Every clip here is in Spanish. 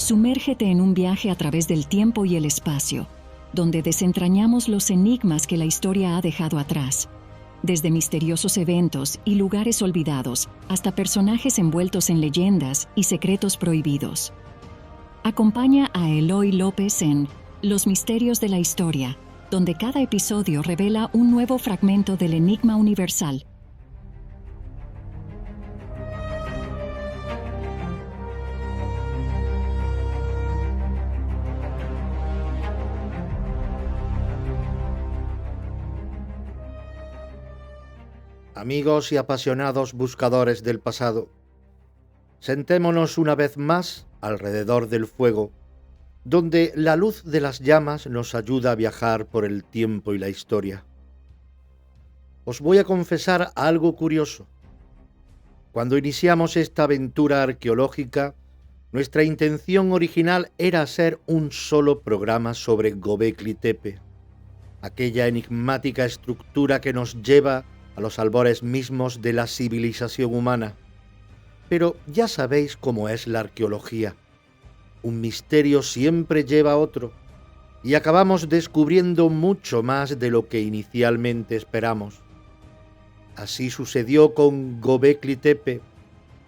Sumérgete en un viaje a través del tiempo y el espacio, donde desentrañamos los enigmas que la historia ha dejado atrás, desde misteriosos eventos y lugares olvidados hasta personajes envueltos en leyendas y secretos prohibidos. Acompaña a Eloy López en Los Misterios de la Historia, donde cada episodio revela un nuevo fragmento del enigma universal. Amigos y apasionados buscadores del pasado, sentémonos una vez más alrededor del fuego, donde la luz de las llamas nos ayuda a viajar por el tiempo y la historia. Os voy a confesar algo curioso. Cuando iniciamos esta aventura arqueológica, nuestra intención original era hacer un solo programa sobre Göbekli Tepe, aquella enigmática estructura que nos lleva a los albores mismos de la civilización humana. Pero ya sabéis cómo es la arqueología. Un misterio siempre lleva a otro, y acabamos descubriendo mucho más de lo que inicialmente esperamos. Así sucedió con Göbekli Tepe.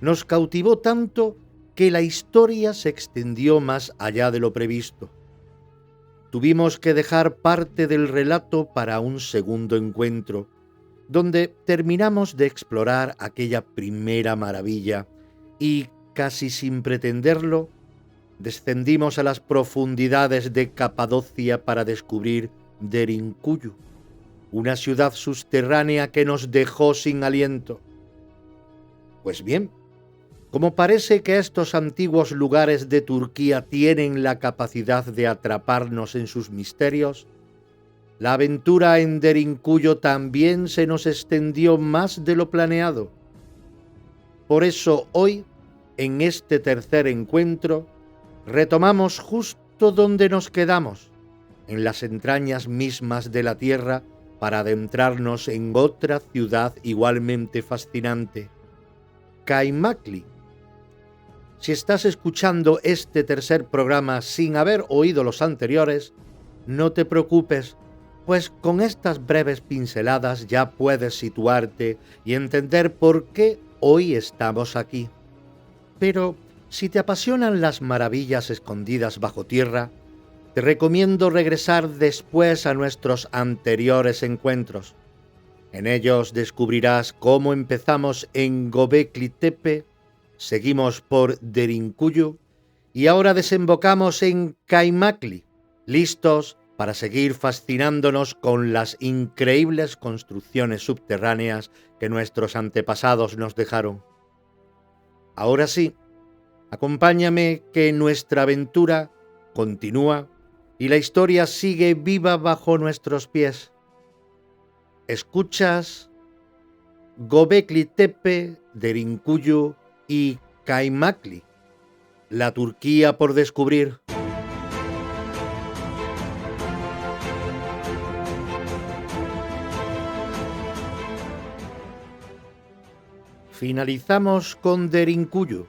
Nos cautivó tanto que la historia se extendió más allá de lo previsto. Tuvimos que dejar parte del relato para un segundo encuentro, donde terminamos de explorar aquella primera maravilla y, casi sin pretenderlo, descendimos a las profundidades de Capadocia para descubrir Derinkuyu, una ciudad subterránea que nos dejó sin aliento. Pues bien, como parece que estos antiguos lugares de Turquía tienen la capacidad de atraparnos en sus misterios, la aventura en Derinkuyu también se nos extendió más de lo planeado. Por eso hoy, en este tercer encuentro, retomamos justo donde nos quedamos, en las entrañas mismas de la Tierra, para adentrarnos en otra ciudad igualmente fascinante, Kaymakli. Si estás escuchando este tercer programa sin haber oído los anteriores, no te preocupes, pues con estas breves pinceladas ya puedes situarte y entender por qué hoy estamos aquí. Pero si te apasionan las maravillas escondidas bajo tierra, te recomiendo regresar después a nuestros anteriores encuentros. En ellos descubrirás cómo empezamos en Göbekli Tepe, seguimos por Derinkuyu y ahora desembocamos en Kaymakli, listos para seguir fascinándonos con las increíbles construcciones subterráneas que nuestros antepasados nos dejaron. Ahora sí, acompáñame que nuestra aventura continúa y la historia sigue viva bajo nuestros pies. Escuchas Göbekli Tepe, Derinkuyu y Kaymakli, la Turquía por descubrir. Finalizamos con Derinkuyu.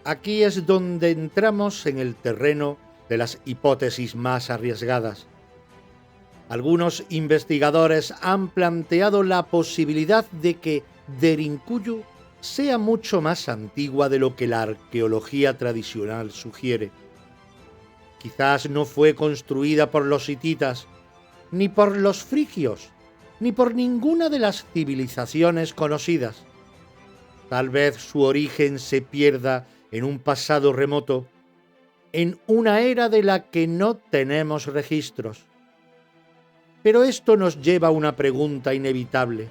Aquí es donde entramos en el terreno de las hipótesis más arriesgadas. Algunos investigadores han planteado la posibilidad de que Derinkuyu sea mucho más antigua de lo que la arqueología tradicional sugiere. Quizás no fue construida por los hititas, ni por los frigios, ni por ninguna de las civilizaciones conocidas. Tal vez su origen se pierda en un pasado remoto, en una era de la que no tenemos registros. Pero esto nos lleva a una pregunta inevitable.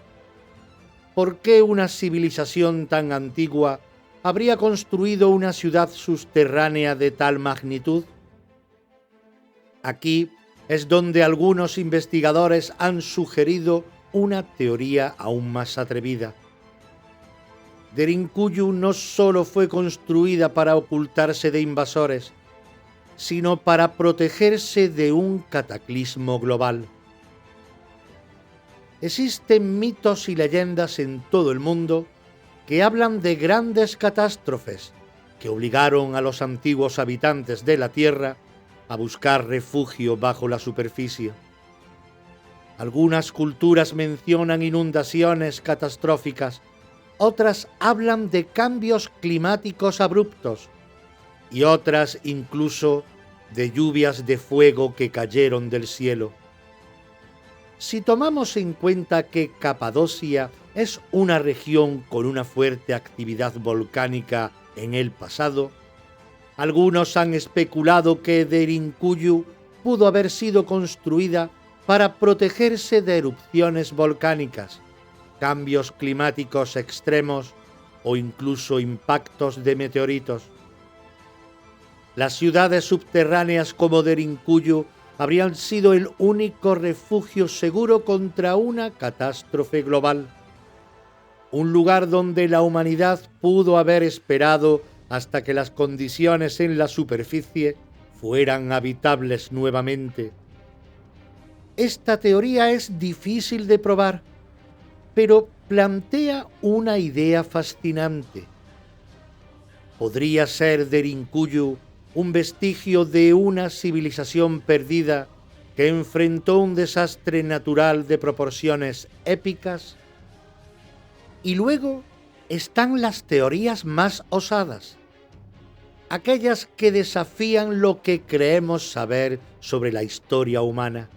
¿Por qué una civilización tan antigua habría construido una ciudad subterránea de tal magnitud? Aquí es donde algunos investigadores han sugerido una teoría aún más atrevida. Derinkuyu no solo fue construida para ocultarse de invasores, sino para protegerse de un cataclismo global. Existen mitos y leyendas en todo el mundo que hablan de grandes catástrofes que obligaron a los antiguos habitantes de la tierra a buscar refugio bajo la superficie. Algunas culturas mencionan inundaciones catastróficas, otras hablan de cambios climáticos abruptos y otras incluso de lluvias de fuego que cayeron del cielo. Si tomamos en cuenta que Capadocia es una región con una fuerte actividad volcánica en el pasado, algunos han especulado que Derinkuyu pudo haber sido construida para protegerse de erupciones volcánicas, cambios climáticos extremos o incluso impactos de meteoritos. Las ciudades subterráneas como Derinkuyu habrían sido el único refugio seguro contra una catástrofe global. Un lugar donde la humanidad pudo haber esperado hasta que las condiciones en la superficie fueran habitables nuevamente. Esta teoría es difícil de probar, pero plantea una idea fascinante. ¿Podría ser Derinkuyu un vestigio de una civilización perdida que enfrentó un desastre natural de proporciones épicas? Y luego están las teorías más osadas, aquellas que desafían lo que creemos saber sobre la historia humana.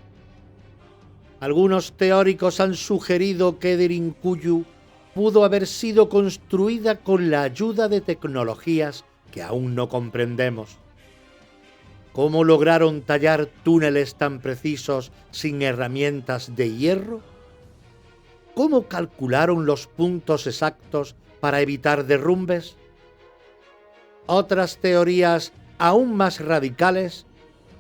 Algunos teóricos han sugerido que Derinkuyu pudo haber sido construida con la ayuda de tecnologías que aún no comprendemos. ¿Cómo lograron tallar túneles tan precisos sin herramientas de hierro? ¿Cómo calcularon los puntos exactos para evitar derrumbes? Otras teorías aún más radicales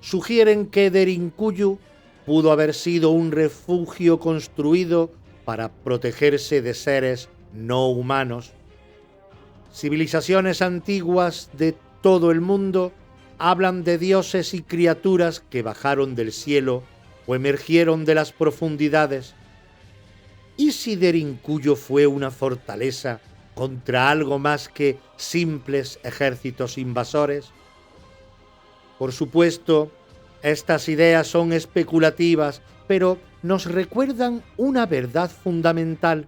sugieren que Derinkuyu pudo haber sido un refugio construido para protegerse de seres no humanos. Civilizaciones antiguas de todo el mundo hablan de dioses y criaturas que bajaron del cielo o emergieron de las profundidades. ¿Y si Derinkuyu fue una fortaleza contra algo más que simples ejércitos invasores? Por supuesto, estas ideas son especulativas, pero nos recuerdan una verdad fundamental.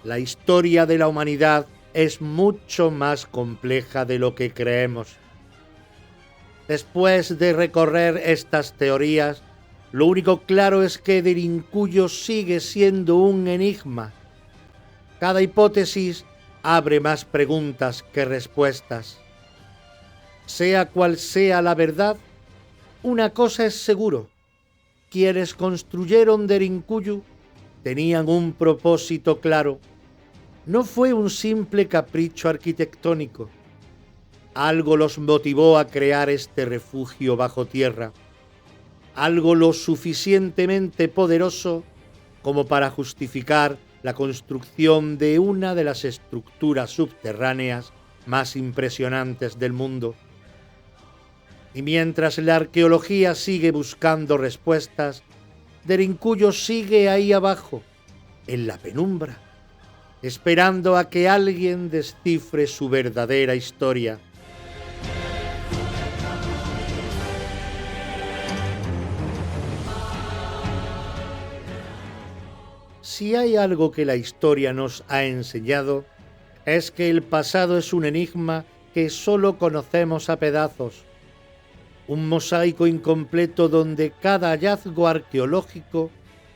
La historia de la humanidad es mucho más compleja de lo que creemos. Después de recorrer estas teorías, lo único claro es que Derinkuyu sigue siendo un enigma. Cada hipótesis abre más preguntas que respuestas. Sea cual sea la verdad, una cosa es seguro: quienes construyeron Derinkuyu tenían un propósito claro. No fue un simple capricho arquitectónico. Algo los motivó a crear este refugio bajo tierra, algo lo suficientemente poderoso como para justificar la construcción de una de las estructuras subterráneas más impresionantes del mundo. Y mientras la arqueología sigue buscando respuestas, Derinkuyu sigue ahí abajo, en la penumbra, esperando a que alguien descifre su verdadera historia. Si hay algo que la historia nos ha enseñado, es que el pasado es un enigma que solo conocemos a pedazos. Un mosaico incompleto donde cada hallazgo arqueológico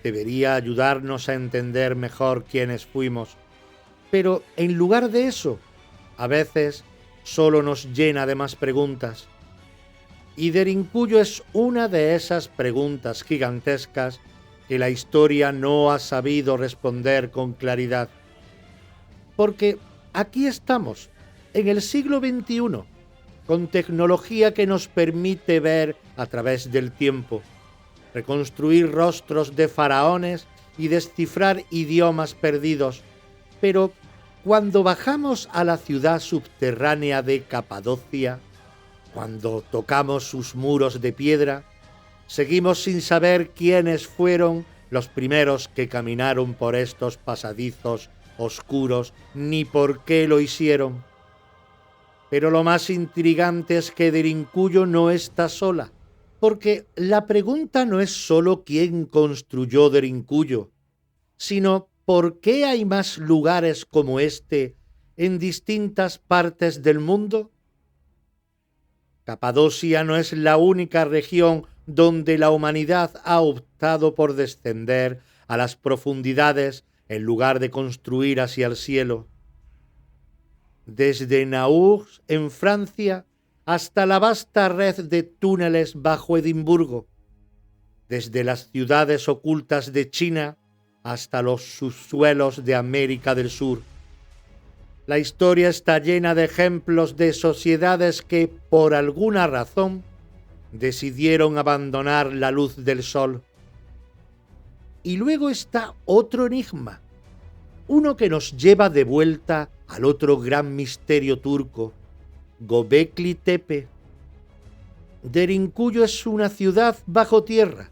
debería ayudarnos a entender mejor quiénes fuimos. Pero en lugar de eso, a veces solo nos llena de más preguntas. Y Derinkuyu es una de esas preguntas gigantescas que la historia no ha sabido responder con claridad. Porque aquí estamos, en el siglo XXI, con tecnología que nos permite ver a través del tiempo, reconstruir rostros de faraones y descifrar idiomas perdidos. Pero cuando bajamos a la ciudad subterránea de Capadocia, cuando tocamos sus muros de piedra, seguimos sin saber quiénes fueron los primeros que caminaron por estos pasadizos oscuros, ni por qué lo hicieron. Pero lo más intrigante es que Derinkuyu no está sola, porque la pregunta no es solo quién construyó Derinkuyu, sino por qué hay más lugares como este en distintas partes del mundo. Capadocia no es la única región donde la humanidad ha optado por descender a las profundidades en lugar de construir hacia el cielo. Desde Naurs, en Francia, hasta la vasta red de túneles bajo Edimburgo, desde las ciudades ocultas de China hasta los subsuelos de América del Sur. La historia está llena de ejemplos de sociedades que, por alguna razón, decidieron abandonar la luz del sol. Y luego está otro enigma, uno que nos lleva de vuelta al otro gran misterio turco, Göbekli Tepe. Derinkuyu es una ciudad bajo tierra,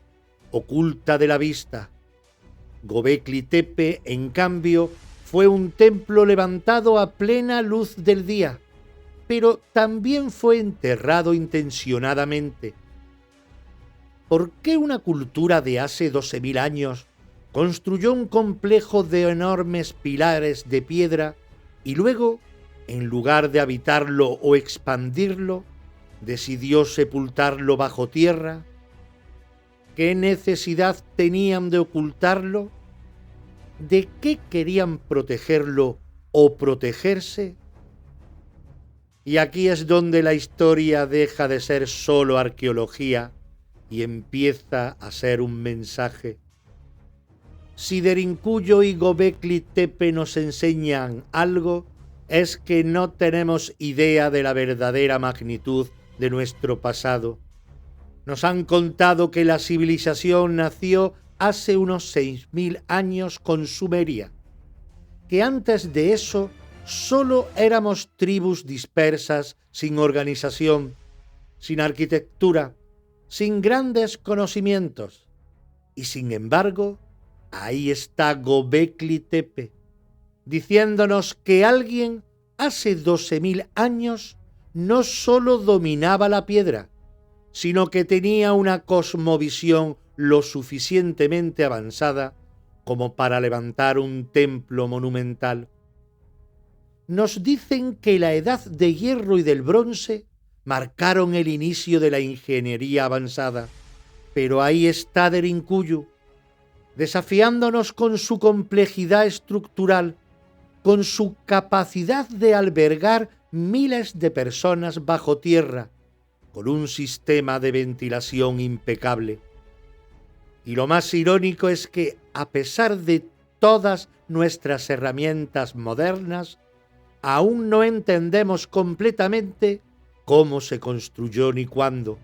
oculta de la vista. Göbekli Tepe, en cambio, fue un templo levantado a plena luz del día, pero también fue enterrado intencionadamente. ¿Por qué una cultura de hace 12.000 años construyó un complejo de enormes pilares de piedra y luego, en lugar de habitarlo o expandirlo, decidió sepultarlo bajo tierra? ¿Qué necesidad tenían de ocultarlo? ¿De qué querían protegerlo o protegerse? Y aquí es donde la historia deja de ser solo arqueología y empieza a ser un mensaje. Si Derinkuyu y Göbekli Tepe nos enseñan algo, es que no tenemos idea de la verdadera magnitud de nuestro pasado. Nos han contado que la civilización nació hace unos 6.000 años con Sumeria, que antes de eso solo éramos tribus dispersas, sin organización, sin arquitectura, sin grandes conocimientos. Y sin embargo, ahí está Göbekli Tepe, diciéndonos que alguien hace 12.000 años no solo dominaba la piedra, sino que tenía una cosmovisión lo suficientemente avanzada como para levantar un templo monumental. Nos dicen que la edad de hierro y del bronce marcaron el inicio de la ingeniería avanzada, pero ahí está Derinkuyu, desafiándonos con su complejidad estructural, con su capacidad de albergar miles de personas bajo tierra, con un sistema de ventilación impecable. Y lo más irónico es que, a pesar de todas nuestras herramientas modernas, aún no entendemos completamente cómo se construyó ni cuándo.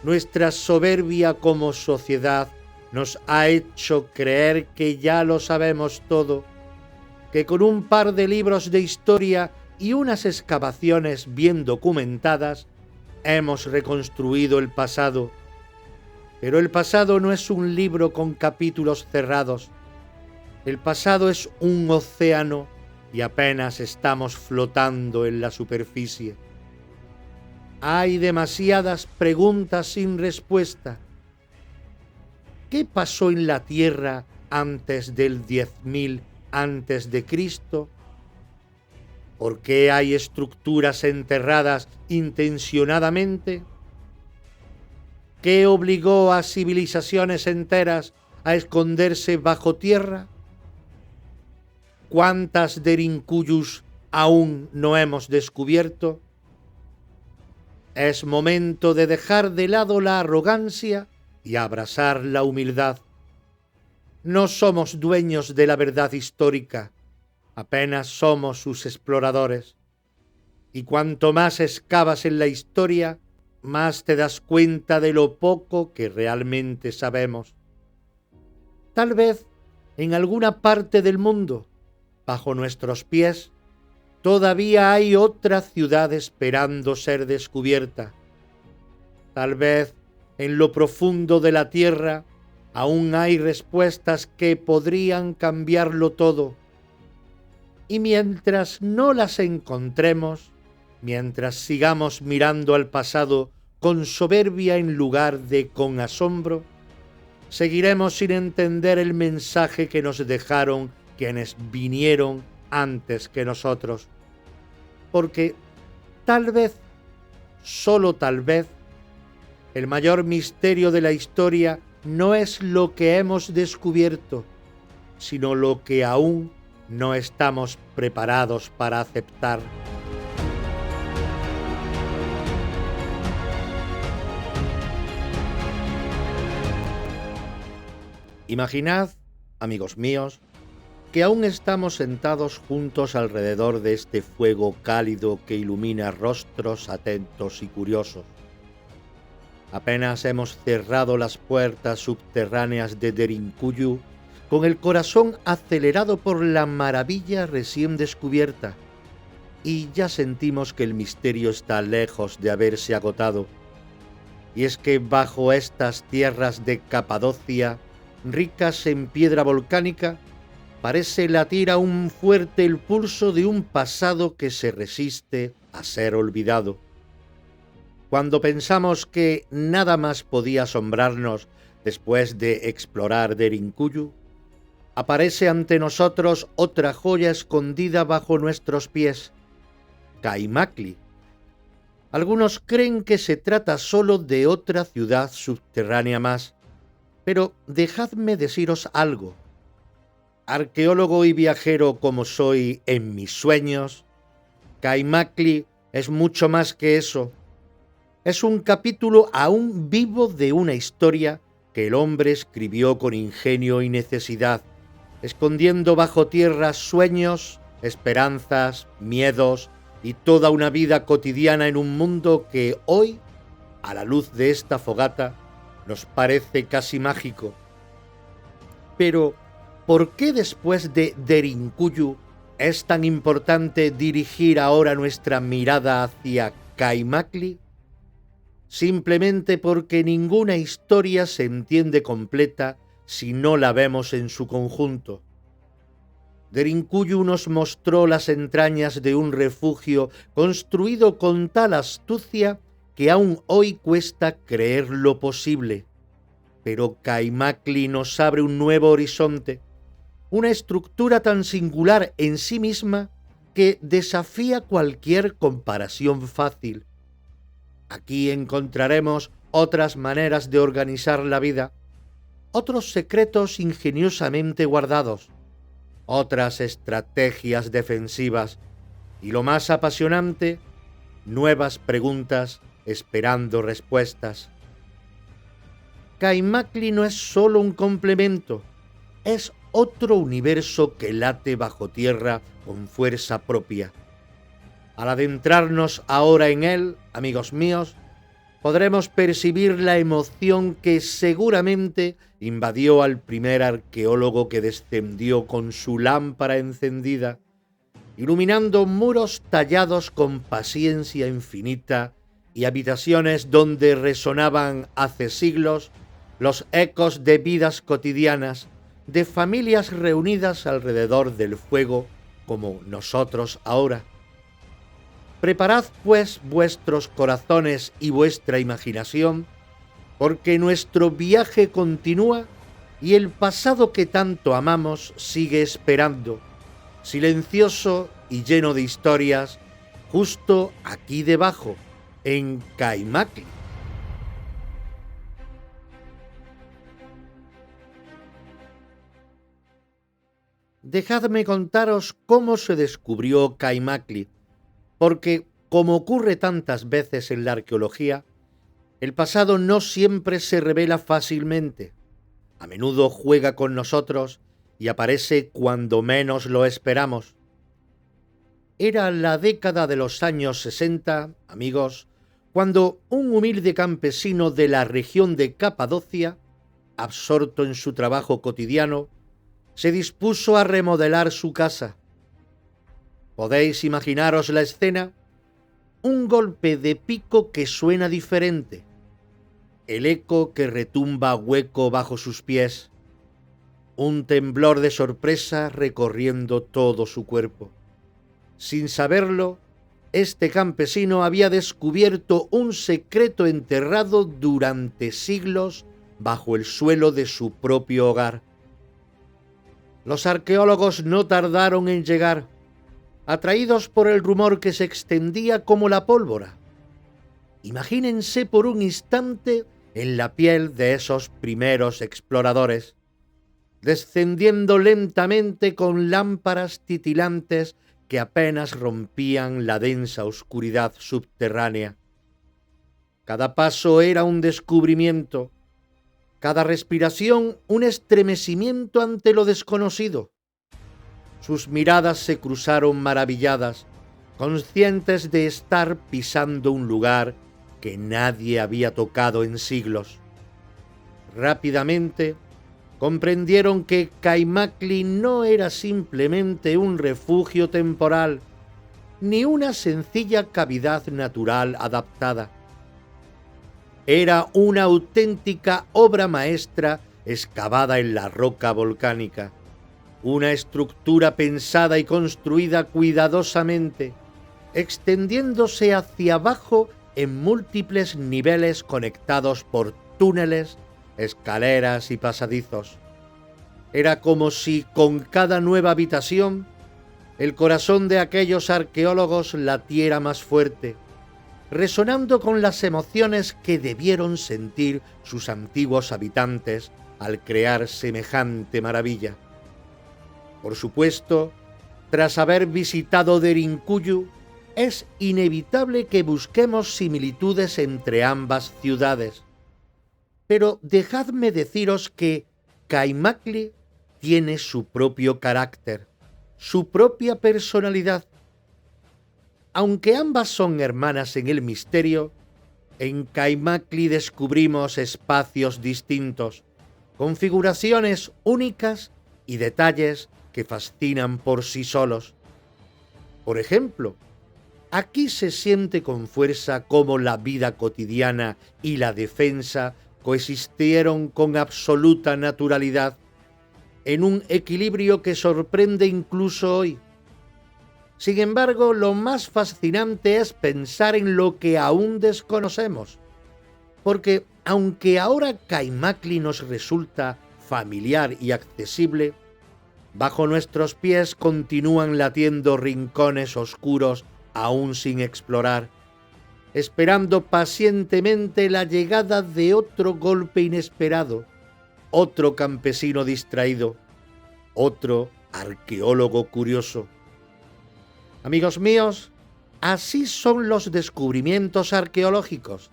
Nuestra soberbia como sociedad nos ha hecho creer que ya lo sabemos todo, que con un par de libros de historia y unas excavaciones bien documentadas hemos reconstruido el pasado. Pero el pasado no es un libro con capítulos cerrados. El pasado es un océano y apenas estamos flotando en la superficie. Hay demasiadas preguntas sin respuesta. ¿Qué pasó en la Tierra antes del 10.000 antes de Cristo? ¿Por qué hay estructuras enterradas intencionadamente? ¿Qué obligó a civilizaciones enteras a esconderse bajo tierra? ¿Cuántas Derinkuyus aún no hemos descubierto? Es momento de dejar de lado la arrogancia y abrazar la humildad. No somos dueños de la verdad histórica, apenas somos sus exploradores. Y cuanto más excavas en la historia, más te das cuenta de lo poco que realmente sabemos. Tal vez en alguna parte del mundo, bajo nuestros pies, todavía hay otra ciudad esperando ser descubierta. Tal vez en lo profundo de la tierra aún hay respuestas que podrían cambiarlo todo. Y mientras no las encontremos, mientras sigamos mirando al pasado con soberbia en lugar de con asombro, seguiremos sin entender el mensaje que nos dejaron quienes vinieron antes que nosotros. Porque tal vez, solo tal vez, el mayor misterio de la historia no es lo que hemos descubierto, sino lo que aún no estamos preparados para aceptar. Imaginad, amigos míos, que aún estamos sentados juntos alrededor de este fuego cálido que ilumina rostros atentos y curiosos. Apenas hemos cerrado las puertas subterráneas de Derinkuyu, con el corazón acelerado por la maravilla recién descubierta, y ya sentimos que el misterio está lejos de haberse agotado. Y es que bajo estas tierras de Capadocia, ricas en piedra volcánica, parece latir aún fuerte el pulso de un pasado que se resiste a ser olvidado. Cuando pensamos que nada más podía asombrarnos después de explorar Derinkuyu, aparece ante nosotros otra joya escondida bajo nuestros pies, Kaimakli. Algunos creen que se trata solo de otra ciudad subterránea más, pero dejadme deciros algo. Arqueólogo y viajero como soy en mis sueños, Kaimakli es mucho más que eso. Es un capítulo aún vivo de una historia que el hombre escribió con ingenio y necesidad, escondiendo bajo tierra sueños, esperanzas, miedos y toda una vida cotidiana en un mundo que hoy, a la luz de esta fogata, nos parece casi mágico. Pero, ¿por qué después de Derinkuyu es tan importante dirigir ahora nuestra mirada hacia Kaimakli? Simplemente porque ninguna historia se entiende completa si no la vemos en su conjunto. Derinkuyu nos mostró las entrañas de un refugio construido con tal astucia que aún hoy cuesta creer lo posible. Pero Kaimakli nos abre un nuevo horizonte, una estructura tan singular en sí misma que desafía cualquier comparación fácil. Aquí encontraremos otras maneras de organizar la vida, otros secretos ingeniosamente guardados, otras estrategias defensivas y, lo más apasionante, nuevas preguntas esperando respuestas. Kaimakli no es solo un complemento, es otro universo que late bajo tierra con fuerza propia. Al adentrarnos ahora en él, amigos míos, podremos percibir la emoción que seguramente invadió al primer arqueólogo que descendió con su lámpara encendida, iluminando muros tallados con paciencia infinita y habitaciones donde resonaban hace siglos los ecos de vidas cotidianas, de familias reunidas alrededor del fuego como nosotros ahora. Preparad pues vuestros corazones y vuestra imaginación, porque nuestro viaje continúa y el pasado que tanto amamos sigue esperando, silencioso y lleno de historias, justo aquí debajo, en Kaimakli. Dejadme contaros cómo se descubrió Kaimakli, porque, como ocurre tantas veces en la arqueología, el pasado no siempre se revela fácilmente. A menudo juega con nosotros y aparece cuando menos lo esperamos. Era la década de los años 60, amigos, cuando un humilde campesino de la región de Capadocia, absorto en su trabajo cotidiano, se dispuso a remodelar su casa. ¿Podéis imaginaros la escena? Un golpe de pico que suena diferente, el eco que retumba hueco bajo sus pies, un temblor de sorpresa recorriendo todo su cuerpo. Sin saberlo, este campesino había descubierto un secreto enterrado durante siglos bajo el suelo de su propio hogar. Los arqueólogos no tardaron en llegar, atraídos por el rumor que se extendía como la pólvora. Imagínense por un instante en la piel de esos primeros exploradores, descendiendo lentamente con lámparas titilantes que apenas rompían la densa oscuridad subterránea. Cada paso era un descubrimiento, cada respiración un estremecimiento ante lo desconocido. Sus miradas se cruzaron maravilladas, conscientes de estar pisando un lugar que nadie había tocado en siglos. Rápidamente comprendieron que Kaimakli no era simplemente un refugio temporal, ni una sencilla cavidad natural adaptada. Era una auténtica obra maestra excavada en la roca volcánica, una estructura pensada y construida cuidadosamente, extendiéndose hacia abajo en múltiples niveles conectados por túneles, escaleras y pasadizos. Era como si con cada nueva habitación el corazón de aquellos arqueólogos latiera más fuerte, resonando con las emociones que debieron sentir sus antiguos habitantes al crear semejante maravilla. Por supuesto, tras haber visitado Derinkuyu, es inevitable que busquemos similitudes entre ambas ciudades. Pero dejadme deciros que Kaimakli tiene su propio carácter, su propia personalidad. Aunque ambas son hermanas en el misterio, en Kaimakli descubrimos espacios distintos, configuraciones únicas y detalles que fascinan por sí solos. Por ejemplo, aquí se siente con fuerza cómo la vida cotidiana y la defensa coexistieron con absoluta naturalidad, en un equilibrio que sorprende incluso hoy. Sin embargo, lo más fascinante es pensar en lo que aún desconocemos, porque aunque ahora Kaimakli nos resulta familiar y accesible, bajo nuestros pies continúan latiendo rincones oscuros aún sin explorar, esperando pacientemente la llegada de otro golpe inesperado, otro campesino distraído, otro arqueólogo curioso. Amigos míos, así son los descubrimientos arqueológicos.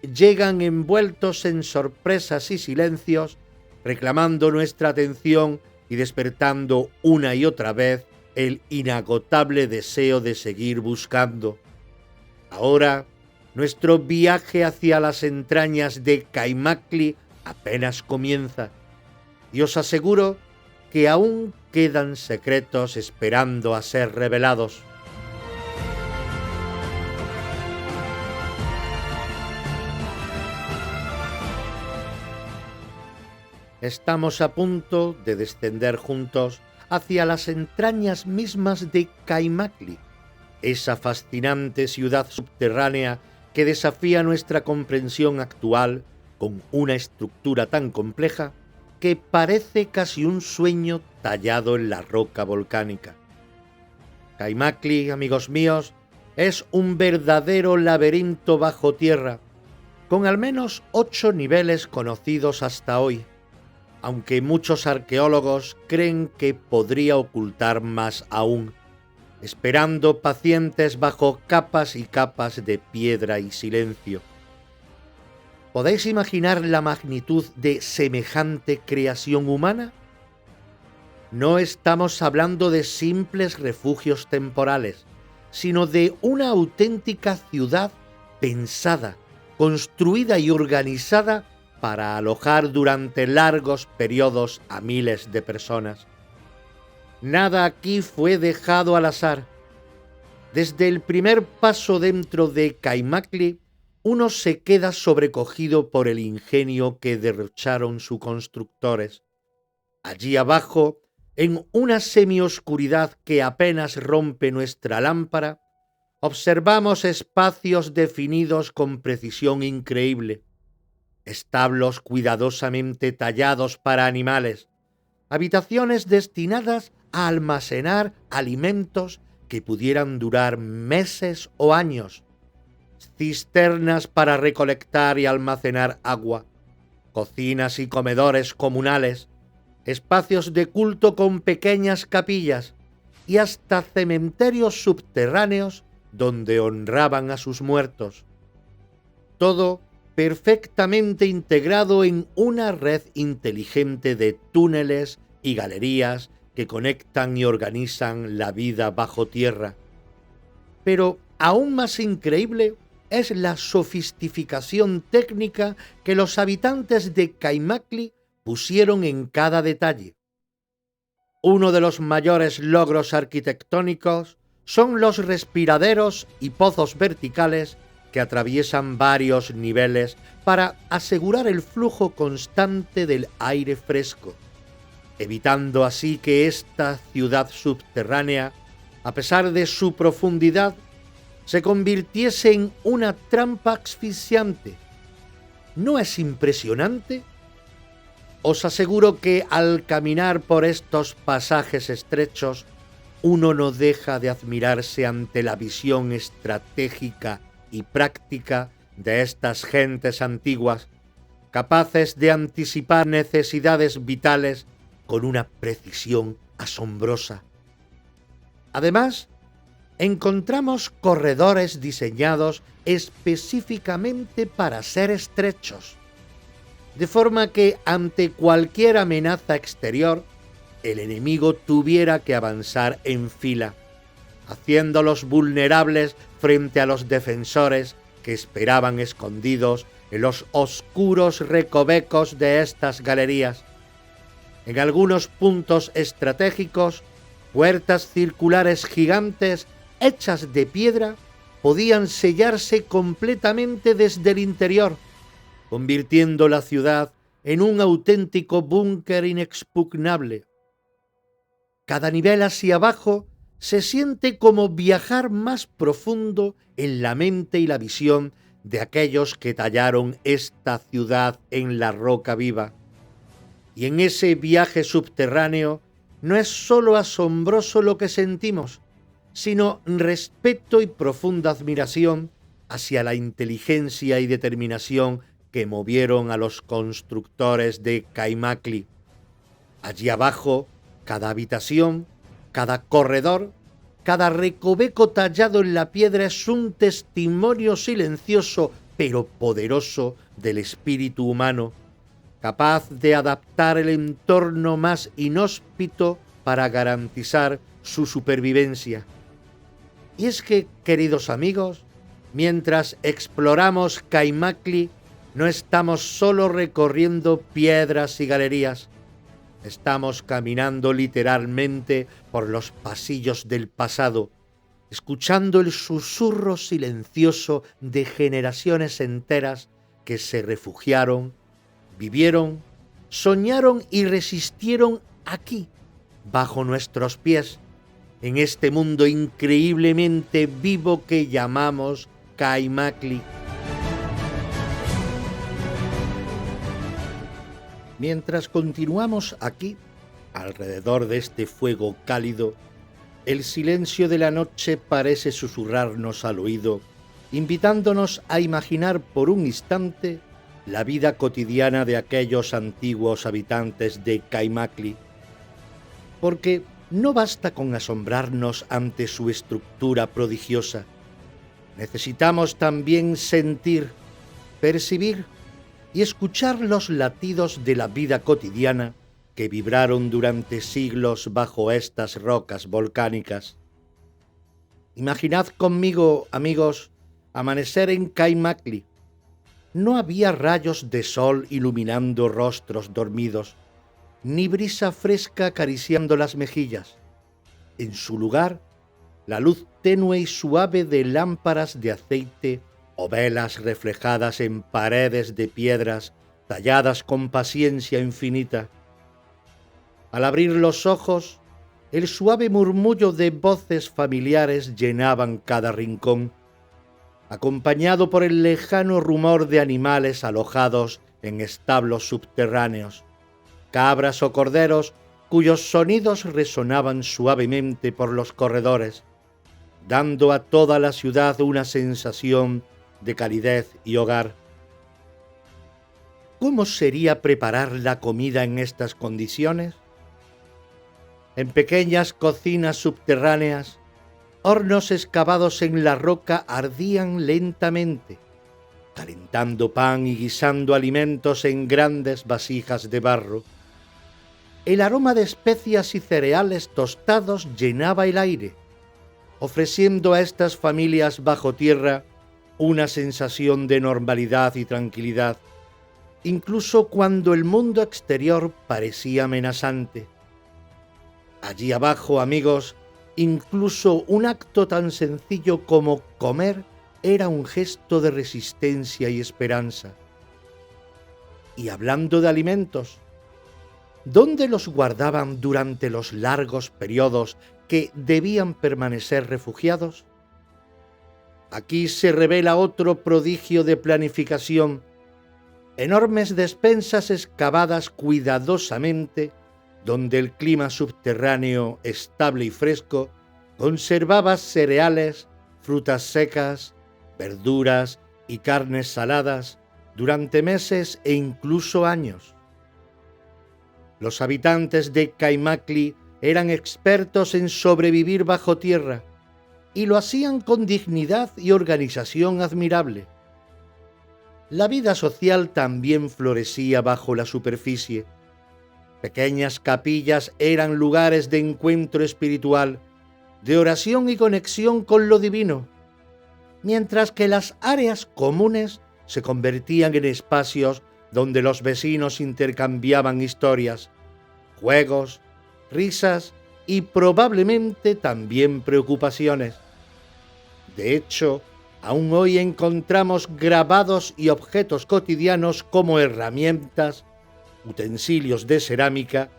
Llegan envueltos en sorpresas y silencios, reclamando nuestra atención y despertando una y otra vez el inagotable deseo de seguir buscando. Ahora, nuestro viaje hacia las entrañas de Kaimakli apenas comienza, y os aseguro que aún quedan secretos esperando a ser revelados. Estamos a punto de descender juntos hacia las entrañas mismas de Kaimakli, esa fascinante ciudad subterránea que desafía nuestra comprensión actual con una estructura tan compleja que parece casi un sueño tallado en la roca volcánica. Kaimakli, amigos míos, es un verdadero laberinto bajo tierra, con al menos 8 niveles conocidos hasta hoy, aunque muchos arqueólogos creen que podría ocultar más aún, esperando pacientes bajo capas y capas de piedra y silencio. ¿Podéis imaginar la magnitud de semejante creación humana? No estamos hablando de simples refugios temporales, sino de una auténtica ciudad pensada, construida y organizada para alojar durante largos periodos a miles de personas. Nada aquí fue dejado al azar. Desde el primer paso dentro de Kaimakli, uno se queda sobrecogido por el ingenio que derrocharon sus constructores. Allí abajo, en una semioscuridad que apenas rompe nuestra lámpara, observamos espacios definidos con precisión increíble, establos cuidadosamente tallados para animales, habitaciones destinadas a almacenar alimentos que pudieran durar meses o años, cisternas para recolectar y almacenar agua, cocinas y comedores comunales, espacios de culto con pequeñas capillas y hasta cementerios subterráneos donde honraban a sus muertos. Todo perfectamente integrado en una red inteligente de túneles y galerías que conectan y organizan la vida bajo tierra. Pero aún más increíble es la sofisticación técnica que los habitantes de Kaimakli pusieron en cada detalle. Uno de los mayores logros arquitectónicos son los respiraderos y pozos verticales que atraviesan varios niveles para asegurar el flujo constante del aire fresco, evitando así que esta ciudad subterránea, a pesar de su profundidad, se convirtiese en una trampa asfixiante. ¿No es impresionante? Os aseguro que al caminar por estos pasajes estrechos, uno no deja de admirarse ante la visión estratégica y práctica de estas gentes antiguas, capaces de anticipar necesidades vitales con una precisión asombrosa. Además, encontramos corredores diseñados específicamente para ser estrechos, de forma que ante cualquier amenaza exterior, el enemigo tuviera que avanzar en fila, haciéndolos vulnerables frente a los defensores que esperaban escondidos en los oscuros recovecos de estas galerías. En algunos puntos estratégicos, puertas circulares gigantes hechas de piedra podían sellarse completamente desde el interior, convirtiendo la ciudad en un auténtico búnker inexpugnable. Cada nivel hacia abajo se siente como viajar más profundo en la mente y la visión de aquellos que tallaron esta ciudad en la roca viva. Y en ese viaje subterráneo no es solo asombroso lo que sentimos, sino respeto y profunda admiración hacia la inteligencia y determinación que movieron a los constructores de Kaimakli. Allí abajo, cada habitación, cada corredor, cada recoveco tallado en la piedra es un testimonio silencioso pero poderoso del espíritu humano, capaz de adaptar el entorno más inhóspito para garantizar su supervivencia. Y es que, queridos amigos, mientras exploramos Kaimakli, no estamos solo recorriendo piedras y galerías, estamos caminando literalmente por los pasillos del pasado, escuchando el susurro silencioso de generaciones enteras que se refugiaron, vivieron, soñaron y resistieron aquí, bajo nuestros pies, en este mundo increíblemente vivo que llamamos Kaimakli. Mientras continuamos aquí, alrededor de este fuego cálido, el silencio de la noche parece susurrarnos al oído, invitándonos a imaginar por un instante la vida cotidiana de aquellos antiguos habitantes de Kaimakli. Porque no basta con asombrarnos ante su estructura prodigiosa. Necesitamos también sentir, percibir y escuchar los latidos de la vida cotidiana que vibraron durante siglos bajo estas rocas volcánicas. Imaginad conmigo, amigos, amanecer en Kaimakli. No había rayos de sol iluminando rostros dormidos, ni brisa fresca acariciando las mejillas. En su lugar, la luz tenue y suave de lámparas de aceite o velas reflejadas en paredes de piedras talladas con paciencia infinita. Al abrir los ojos, el suave murmullo de voces familiares llenaban cada rincón, acompañado por el lejano rumor de animales alojados en establos subterráneos, cabras o corderos cuyos sonidos resonaban suavemente por los corredores, dando a toda la ciudad una sensación de calidez y hogar. ¿Cómo sería preparar la comida en estas condiciones? En pequeñas cocinas subterráneas, hornos excavados en la roca ardían lentamente, calentando pan y guisando alimentos en grandes vasijas de barro. El aroma de especias y cereales tostados llenaba el aire, ofreciendo a estas familias bajo tierra una sensación de normalidad y tranquilidad, incluso cuando el mundo exterior parecía amenazante. Allí abajo, amigos, incluso un acto tan sencillo como comer era un gesto de resistencia y esperanza. Y hablando de alimentos, ¿dónde los guardaban durante los largos periodos que debían permanecer refugiados? Aquí se revela otro prodigio de planificación: enormes despensas excavadas cuidadosamente, donde el clima subterráneo estable y fresco conservaba cereales, frutas secas, verduras y carnes saladas durante meses e incluso años. Los habitantes de Kaimakli eran expertos en sobrevivir bajo tierra y lo hacían con dignidad y organización admirable. La vida social también florecía bajo la superficie. Pequeñas capillas eran lugares de encuentro espiritual, de oración y conexión con lo divino, mientras que las áreas comunes se convertían en espacios donde los vecinos intercambiaban historias, juegos, risas y probablemente también preocupaciones. De hecho, aún hoy encontramos grabados y objetos cotidianos como herramientas, utensilios de cerámica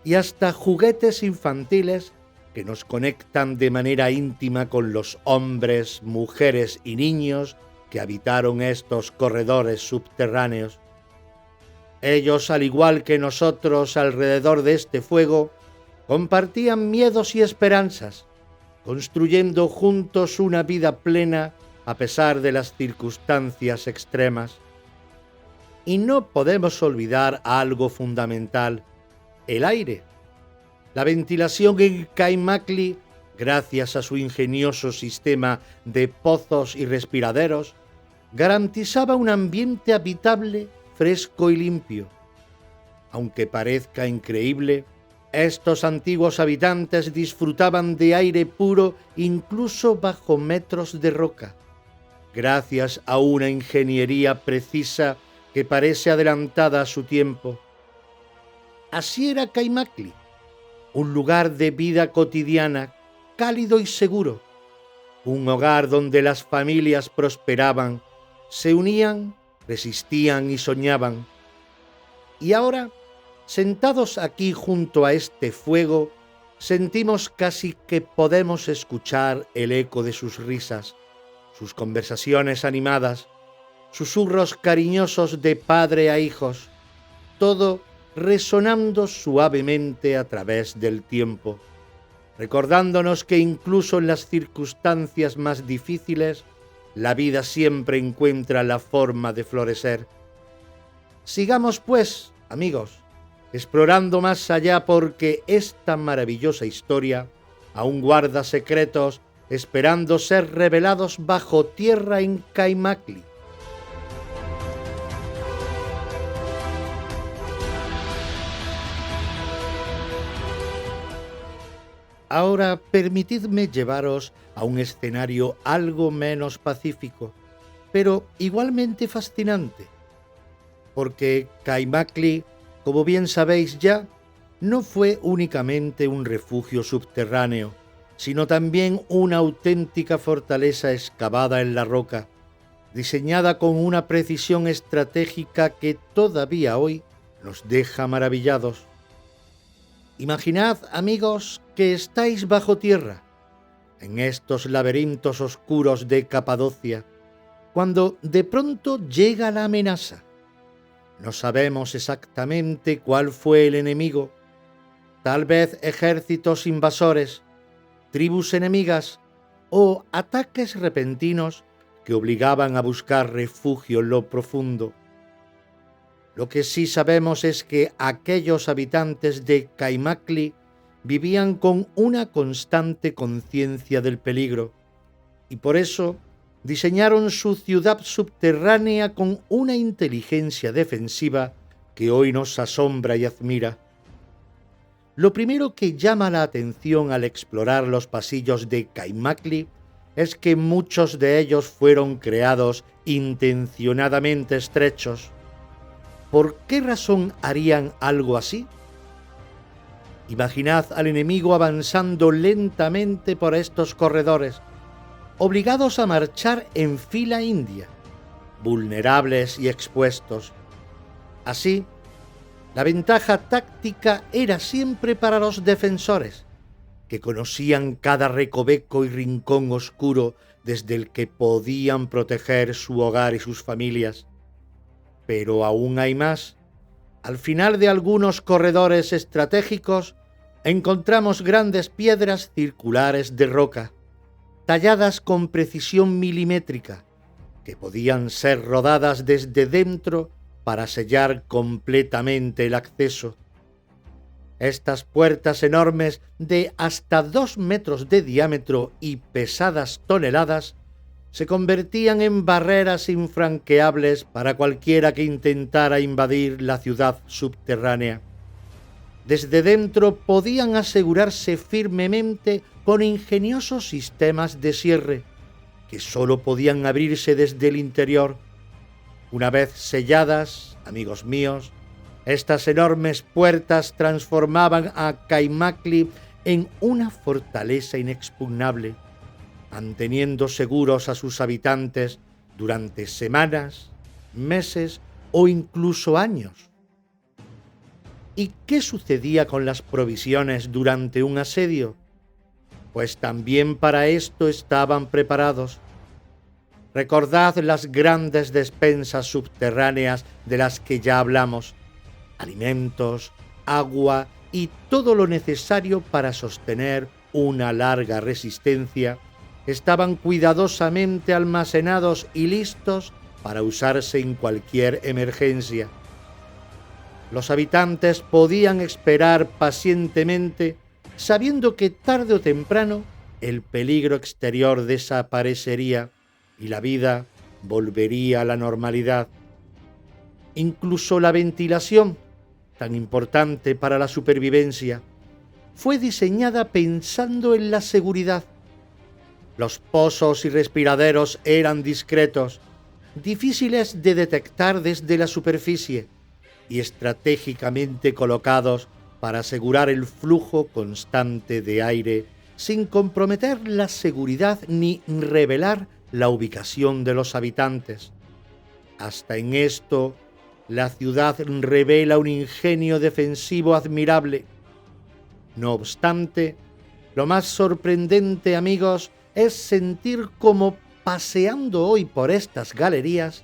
y hasta juguetes infantiles que nos conectan de manera íntima con los hombres, mujeres y niños que habitaron estos corredores subterráneos. Ellos, al igual que nosotros alrededor de este fuego, compartían miedos y esperanzas, construyendo juntos una vida plena a pesar de las circunstancias extremas. Y no podemos olvidar algo fundamental: el aire. La ventilación en Kaimakli, gracias a su ingenioso sistema de pozos y respiraderos, garantizaba un ambiente habitable, fresco y limpio. Aunque parezca increíble, estos antiguos habitantes disfrutaban de aire puro incluso bajo metros de roca, gracias a una ingeniería precisa que parece adelantada a su tiempo. Así era Kaimakli, un lugar de vida cotidiana, cálido y seguro, un hogar donde las familias prosperaban, se unían, resistían y soñaban. Y ahora, sentados aquí junto a este fuego, sentimos casi que podemos escuchar el eco de sus risas, sus conversaciones animadas, susurros cariñosos de padre a hijos, todo resonando suavemente a través del tiempo, recordándonos que incluso en las circunstancias más difíciles, la vida siempre encuentra la forma de florecer. Sigamos pues, amigos, explorando más allá, porque esta maravillosa historia aún guarda secretos esperando ser revelados bajo tierra en Kaimakli. Ahora permitidme llevaros a un escenario algo menos pacífico, pero igualmente fascinante, porque Kaimakli, como bien sabéis ya, no fue únicamente un refugio subterráneo, sino también una auténtica fortaleza excavada en la roca, diseñada con una precisión estratégica que todavía hoy nos deja maravillados. Imaginad, amigos, que estáis bajo tierra, en estos laberintos oscuros de Capadocia, cuando de pronto llega la amenaza. No sabemos exactamente cuál fue el enemigo, tal vez ejércitos invasores, tribus enemigas o ataques repentinos que obligaban a buscar refugio en lo profundo. Lo que sí sabemos es que aquellos habitantes de Caimakli vivían con una constante conciencia del peligro y por eso diseñaron su ciudad subterránea con una inteligencia defensiva que hoy nos asombra y admira. Lo primero que llama la atención al explorar los pasillos de Caimakli es que muchos de ellos fueron creados intencionadamente estrechos. ¿Por qué razón harían algo así? Imaginad al enemigo avanzando lentamente por estos corredores, obligados a marchar en fila india, vulnerables y expuestos. Así, la ventaja táctica era siempre para los defensores, que conocían cada recoveco y rincón oscuro desde el que podían proteger su hogar y sus familias. Pero aún hay más. Al final de algunos corredores estratégicos encontramos grandes piedras circulares de roca, talladas con precisión milimétrica, que podían ser rodadas desde dentro para sellar completamente el acceso. Estas puertas enormes de hasta 2 metros de diámetro y pesadas toneladas se convertían en barreras infranqueables para cualquiera que intentara invadir la ciudad subterránea. Desde dentro podían asegurarse firmemente con ingeniosos sistemas de cierre, que sólo podían abrirse desde el interior. Una vez selladas, amigos míos, estas enormes puertas transformaban a Caimakli en una fortaleza inexpugnable, manteniendo seguros a sus habitantes durante semanas, meses o incluso años. ¿Y qué sucedía con las provisiones durante un asedio? Pues también para esto estaban preparados. Recordad las grandes despensas subterráneas de las que ya hablamos: alimentos, agua y todo lo necesario para sostener una larga resistencia estaban cuidadosamente almacenados y listos para usarse en cualquier emergencia. Los habitantes podían esperar pacientemente, sabiendo que tarde o temprano el peligro exterior desaparecería y la vida volvería a la normalidad. Incluso la ventilación, tan importante para la supervivencia, fue diseñada pensando en la seguridad. Los pozos y respiraderos eran discretos, difíciles de detectar desde la superficie y estratégicamente colocados para asegurar el flujo constante de aire sin comprometer la seguridad ni revelar la ubicación de los habitantes. Hasta en esto, la ciudad revela un ingenio defensivo admirable. No obstante, lo más sorprendente, amigos, es sentir cómo, paseando hoy por estas galerías,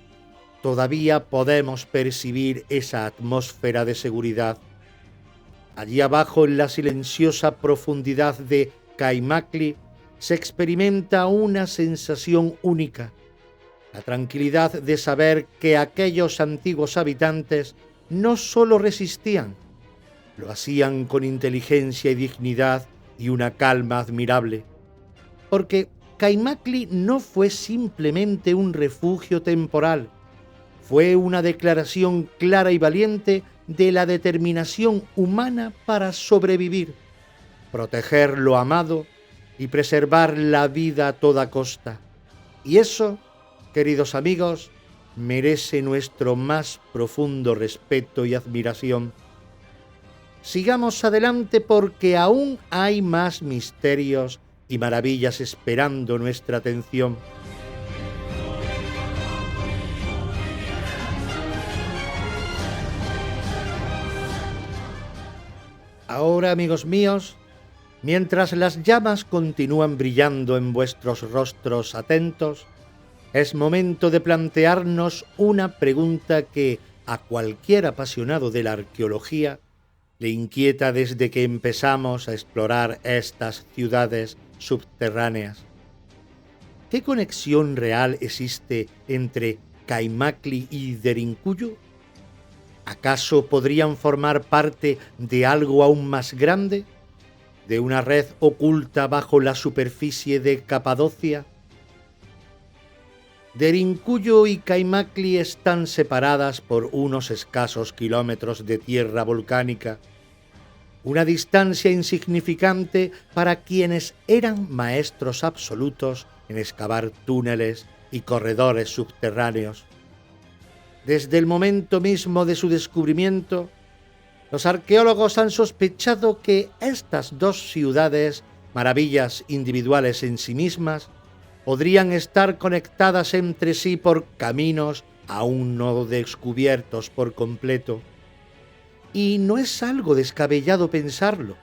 todavía podemos percibir esa atmósfera de seguridad. Allí abajo, en la silenciosa profundidad de Caimakli, se experimenta una sensación única: la tranquilidad de saber que aquellos antiguos habitantes no solo resistían, lo hacían con inteligencia y dignidad y una calma admirable. Porque Caimakli no fue simplemente un refugio temporal, fue una declaración clara y valiente de la determinación humana para sobrevivir, proteger lo amado y preservar la vida a toda costa. Y eso, queridos amigos, merece nuestro más profundo respeto y admiración. Sigamos adelante porque aún hay más misterios y maravillas esperando nuestra atención. Ahora, amigos míos, Mientras las llamas continúan brillando en vuestros rostros atentos, es momento de plantearnos una pregunta que a cualquier apasionado de la arqueología le inquieta desde que empezamos a explorar estas ciudades subterráneas. ¿Qué conexión real existe entre Kaimakli y Derinkuyu? ¿Acaso podrían formar parte de algo aún más grande? ¿De una red oculta bajo la superficie de Capadocia? Derinkuyu y Kaimakli están separadas por unos escasos kilómetros de tierra volcánica, una distancia insignificante para quienes eran maestros absolutos en excavar túneles y corredores subterráneos. Desde el momento mismo de su descubrimiento, los arqueólogos han sospechado que estas dos ciudades, maravillas individuales en sí mismas, podrían estar conectadas entre sí por caminos aún no descubiertos por completo. Y no es algo descabellado pensarlo.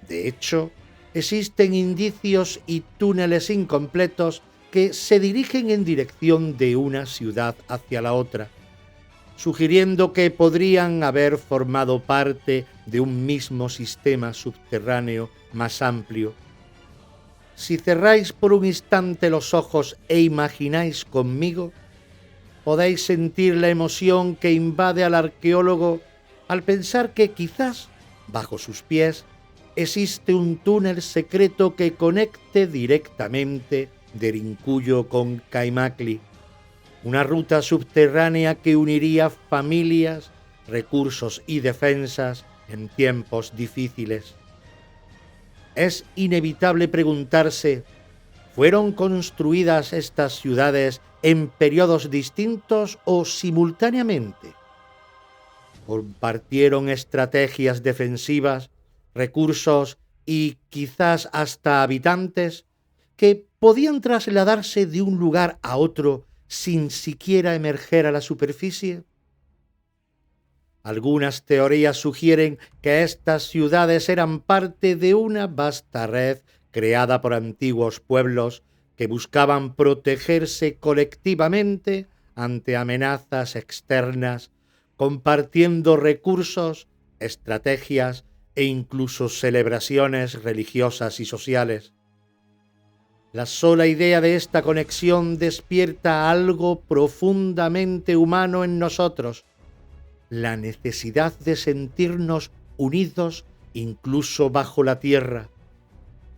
De hecho, existen indicios y túneles incompletos que se dirigen en dirección de una ciudad hacia la otra, sugiriendo que podrían haber formado parte de un mismo sistema subterráneo más amplio. Si cerráis por un instante los ojos e imagináis conmigo, podéis sentir la emoción que invade al arqueólogo al pensar que quizás, bajo sus pies, existe un túnel secreto que conecte directamente Derinkuyu con Kaimakli, una ruta subterránea que uniría familias, recursos y defensas en tiempos difíciles. Es inevitable preguntarse, ¿fueron construidas estas ciudades en periodos distintos o simultáneamente? ¿Compartieron estrategias defensivas, recursos y quizás hasta habitantes que podían trasladarse de un lugar a otro sin siquiera emerger a la superficie? Algunas teorías sugieren que estas ciudades eran parte de una vasta red creada por antiguos pueblos que buscaban protegerse colectivamente ante amenazas externas, compartiendo recursos, estrategias e incluso celebraciones religiosas y sociales. La sola idea de esta conexión despierta algo profundamente humano en nosotros, la necesidad de sentirnos unidos incluso bajo la tierra,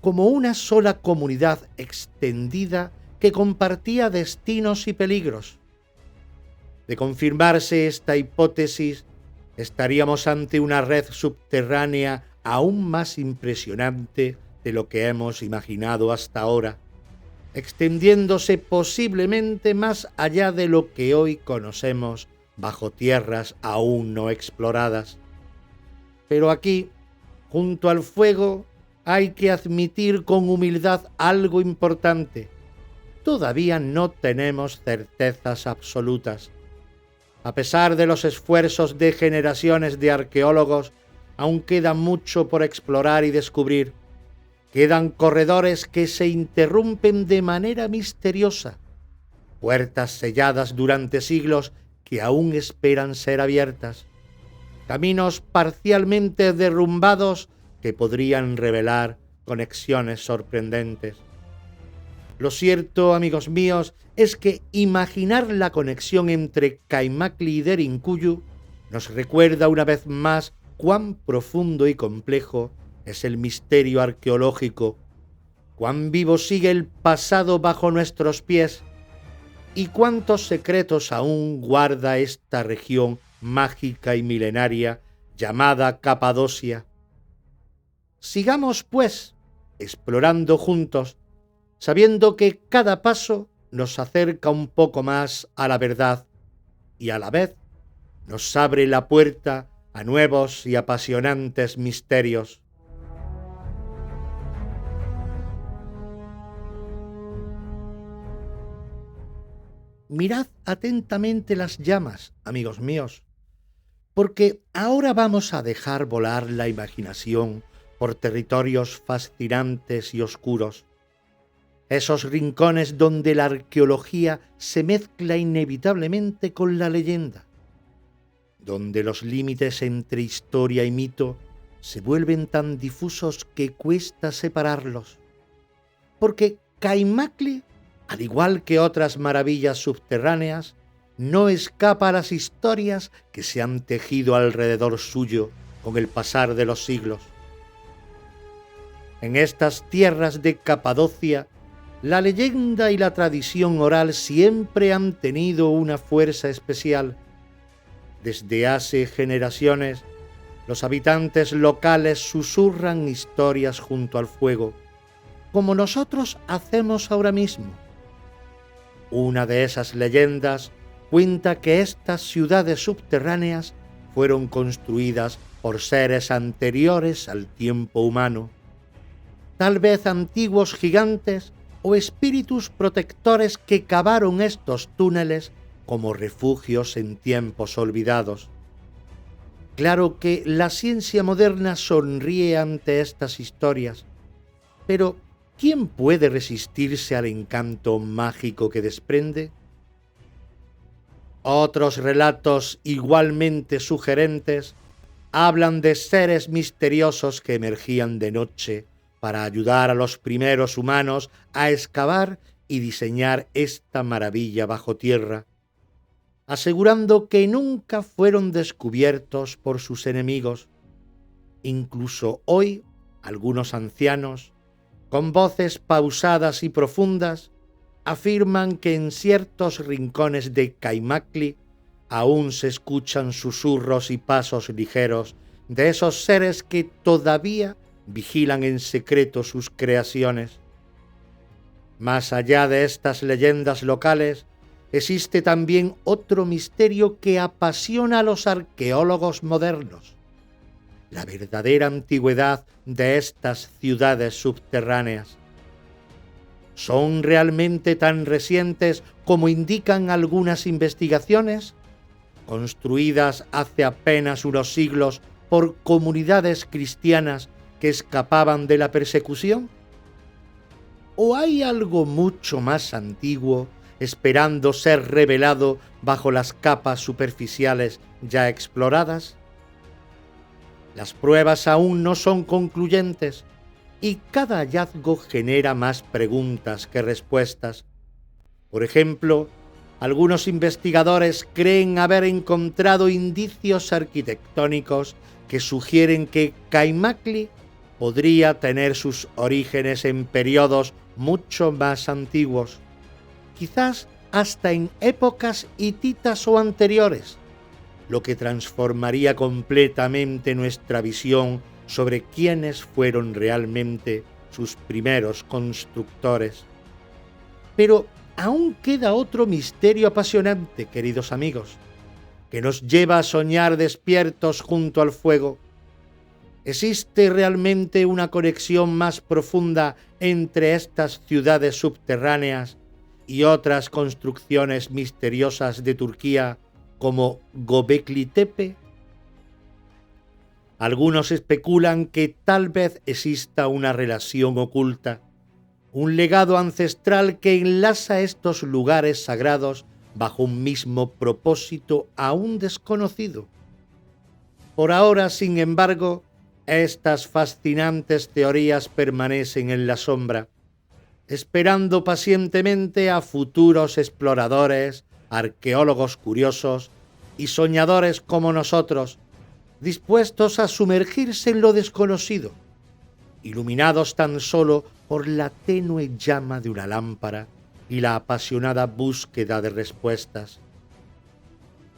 como una sola comunidad extendida que compartía destinos y peligros. De confirmarse esta hipótesis, estaríamos ante una red subterránea aún más impresionante de lo que hemos imaginado hasta ahora, extendiéndose posiblemente más allá de lo que hoy conocemos bajo tierras aún no exploradas. Pero aquí, junto al fuego, hay que admitir con humildad algo importante. Todavía no tenemos certezas absolutas. A pesar de los esfuerzos de generaciones de arqueólogos, aún queda mucho por explorar y descubrir. Quedan corredores que se interrumpen de manera misteriosa, puertas selladas durante siglos que aún esperan ser abiertas, caminos parcialmente derrumbados que podrían revelar conexiones sorprendentes. Lo cierto, amigos míos, es que imaginar la conexión entre Kaimakli y Derinkuyu nos recuerda una vez más cuán profundo y complejo es el misterio arqueológico, cuán vivo sigue el pasado bajo nuestros pies y cuántos secretos aún guarda esta región mágica y milenaria llamada Capadocia. Sigamos, pues, explorando juntos, sabiendo que cada paso nos acerca un poco más a la verdad y a la vez nos abre la puerta a nuevos y apasionantes misterios. Mirad atentamente las llamas, amigos míos, porque ahora vamos a dejar volar la imaginación por territorios fascinantes y oscuros, esos rincones donde la arqueología se mezcla inevitablemente con la leyenda, donde los límites entre historia y mito se vuelven tan difusos que cuesta separarlos. Porque Caimacle, al igual que otras maravillas subterráneas, no escapa a las historias que se han tejido alrededor suyo con el pasar de los siglos. En estas tierras de Capadocia, la leyenda y la tradición oral siempre han tenido una fuerza especial. Desde hace generaciones, los habitantes locales susurran historias junto al fuego, como nosotros hacemos ahora mismo. Una de esas leyendas cuenta que estas ciudades subterráneas fueron construidas por seres anteriores al tiempo humano, tal vez antiguos gigantes o espíritus protectores que cavaron estos túneles como refugios en tiempos olvidados. Claro que la ciencia moderna sonríe ante estas historias, pero ¿quién puede resistirse al encanto mágico que desprende? Otros relatos igualmente sugerentes hablan de seres misteriosos que emergían de noche para ayudar a los primeros humanos a excavar y diseñar esta maravilla bajo tierra, asegurando que nunca fueron descubiertos por sus enemigos. Incluso hoy, algunos ancianos, con voces pausadas y profundas, afirman que en ciertos rincones de Caimacle aún se escuchan susurros y pasos ligeros de esos seres que todavía vigilan en secreto sus creaciones. Más allá de estas leyendas locales, existe también otro misterio que apasiona a los arqueólogos modernos: la verdadera antigüedad de estas ciudades subterráneas. ¿Son realmente tan recientes como indican algunas investigaciones? ¿Construidas hace apenas unos siglos por comunidades cristianas que escapaban de la persecución? ¿O hay algo mucho más antiguo esperando ser revelado bajo las capas superficiales ya exploradas? Las pruebas aún no son concluyentes y cada hallazgo genera más preguntas que respuestas. Por ejemplo, algunos investigadores creen haber encontrado indicios arquitectónicos que sugieren que Caimacle podría tener sus orígenes en periodos mucho más antiguos, quizás hasta en épocas hititas o anteriores, lo que transformaría completamente nuestra visión sobre quiénes fueron realmente sus primeros constructores. Pero aún queda otro misterio apasionante, queridos amigos, que nos lleva a soñar despiertos junto al fuego. ¿Existe realmente una conexión más profunda entre estas ciudades subterráneas y otras construcciones misteriosas de Turquía como Göbekli Tepe? Algunos especulan que tal vez exista una relación oculta, un legado ancestral que enlaza estos lugares sagrados bajo un mismo propósito aún desconocido. Por ahora, sin embargo, estas fascinantes teorías permanecen en la sombra, esperando pacientemente a futuros exploradores, arqueólogos curiosos y soñadores como nosotros, dispuestos a sumergirse en lo desconocido, iluminados tan solo por la tenue llama de una lámpara y la apasionada búsqueda de respuestas.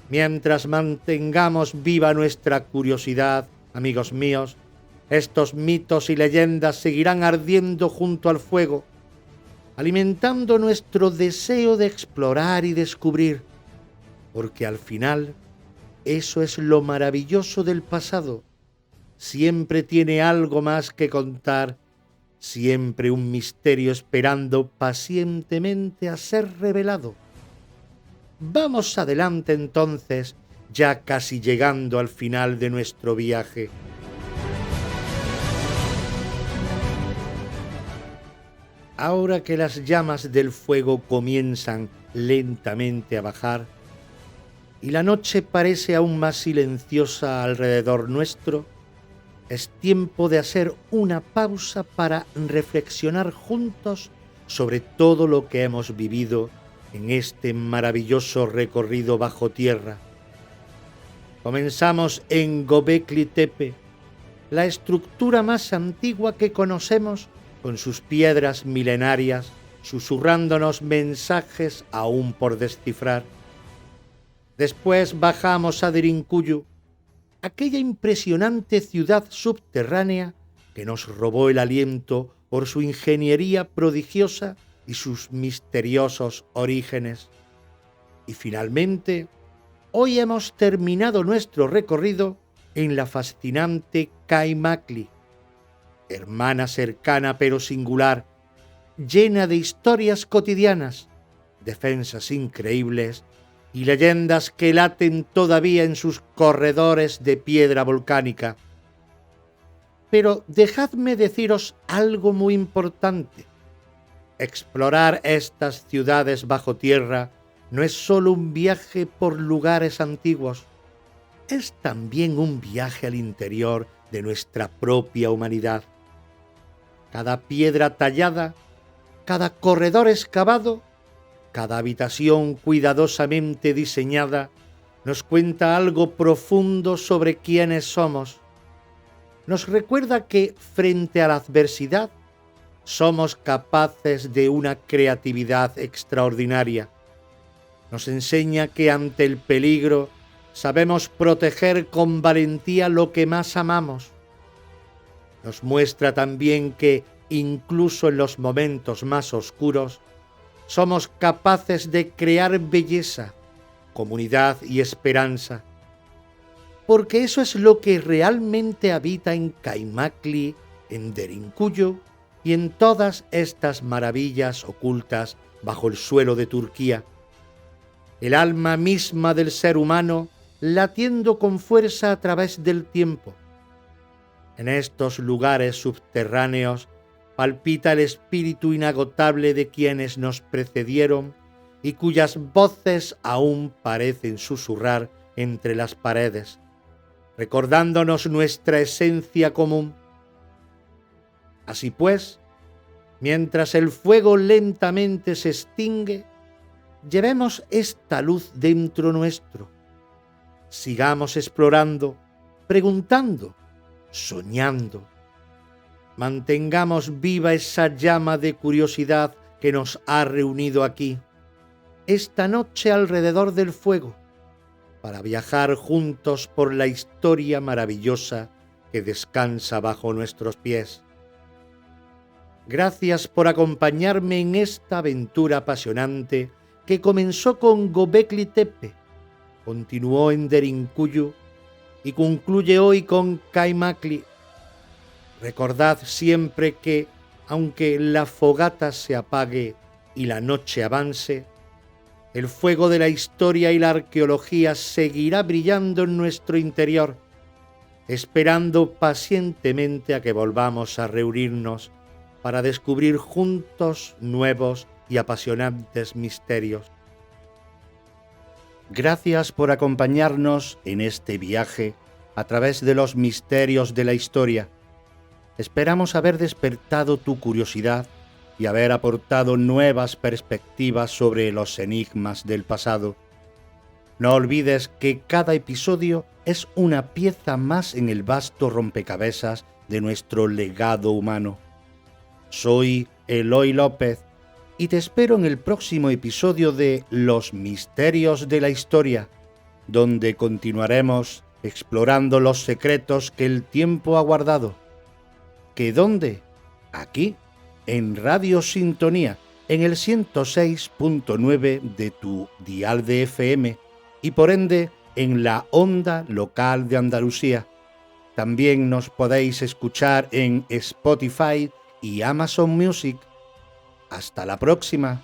Mientras mantengamos viva nuestra curiosidad, amigos míos, estos mitos y leyendas seguirán ardiendo junto al fuego, alimentando nuestro deseo de explorar y descubrir, porque al final eso es lo maravilloso del pasado. Siempre tiene algo más que contar, siempre un misterio esperando pacientemente a ser revelado. Vamos adelante entonces, ya casi llegando al final de nuestro viaje. Ahora que las llamas del fuego comienzan lentamente a bajar y la noche parece aún más silenciosa alrededor nuestro, es tiempo de hacer una pausa para reflexionar juntos sobre todo lo que hemos vivido en este maravilloso recorrido bajo tierra. Comenzamos en Göbekli Tepe, la estructura más antigua que conocemos, con sus piedras milenarias, susurrándonos mensajes aún por descifrar. Después bajamos a Derinkuyu, aquella impresionante ciudad subterránea que nos robó el aliento por su ingeniería prodigiosa y sus misteriosos orígenes. Y finalmente, hoy hemos terminado nuestro recorrido en la fascinante Kaimakli, hermana cercana pero singular, llena de historias cotidianas, defensas increíbles y leyendas que laten todavía en sus corredores de piedra volcánica. Pero dejadme deciros algo muy importante. Explorar estas ciudades bajo tierra no es solo un viaje por lugares antiguos, es también un viaje al interior de nuestra propia humanidad. Cada piedra tallada, cada corredor excavado, cada habitación cuidadosamente diseñada nos cuenta algo profundo sobre quiénes somos. Nos recuerda que frente a la adversidad somos capaces de una creatividad extraordinaria. Nos enseña que ante el peligro sabemos proteger con valentía lo que más amamos. Nos muestra también que, incluso en los momentos más oscuros, somos capaces de crear belleza, comunidad y esperanza. Porque eso es lo que realmente habita en Kaimakli, en Derinkuyu y en todas estas maravillas ocultas bajo el suelo de Turquía. El alma misma del ser humano latiendo con fuerza a través del tiempo. En estos lugares subterráneos palpita el espíritu inagotable de quienes nos precedieron y cuyas voces aún parecen susurrar entre las paredes, recordándonos nuestra esencia común. Así pues, mientras el fuego lentamente se extingue, llevemos esta luz dentro nuestro. Sigamos explorando, preguntando, soñando. Mantengamos viva esa llama de curiosidad que nos ha reunido aquí, esta noche alrededor del fuego, para viajar juntos por la historia maravillosa que descansa bajo nuestros pies. Gracias por acompañarme en esta aventura apasionante que comenzó con Göbekli Tepe, continuó en Derinkuyu y concluye hoy con Kaimakli. Recordad siempre que, aunque la fogata se apague y la noche avance, el fuego de la historia y la arqueología seguirá brillando en nuestro interior, esperando pacientemente a que volvamos a reunirnos para descubrir juntos nuevos y apasionantes misterios. Gracias por acompañarnos en este viaje a través de los misterios de la historia. Esperamos haber despertado tu curiosidad y haber aportado nuevas perspectivas sobre los enigmas del pasado. No olvides que cada episodio es una pieza más en el vasto rompecabezas de nuestro legado humano. Soy Eloy López y te espero en el próximo episodio de Los Misterios de la Historia, donde continuaremos explorando los secretos que el tiempo ha guardado. ¿Que dónde? Aquí, en Radio Sintonía, en el 106.9 de tu dial de FM y por ende en la onda local de Andalucía. También nos podéis escuchar en Spotify y Amazon Music. Hasta la próxima.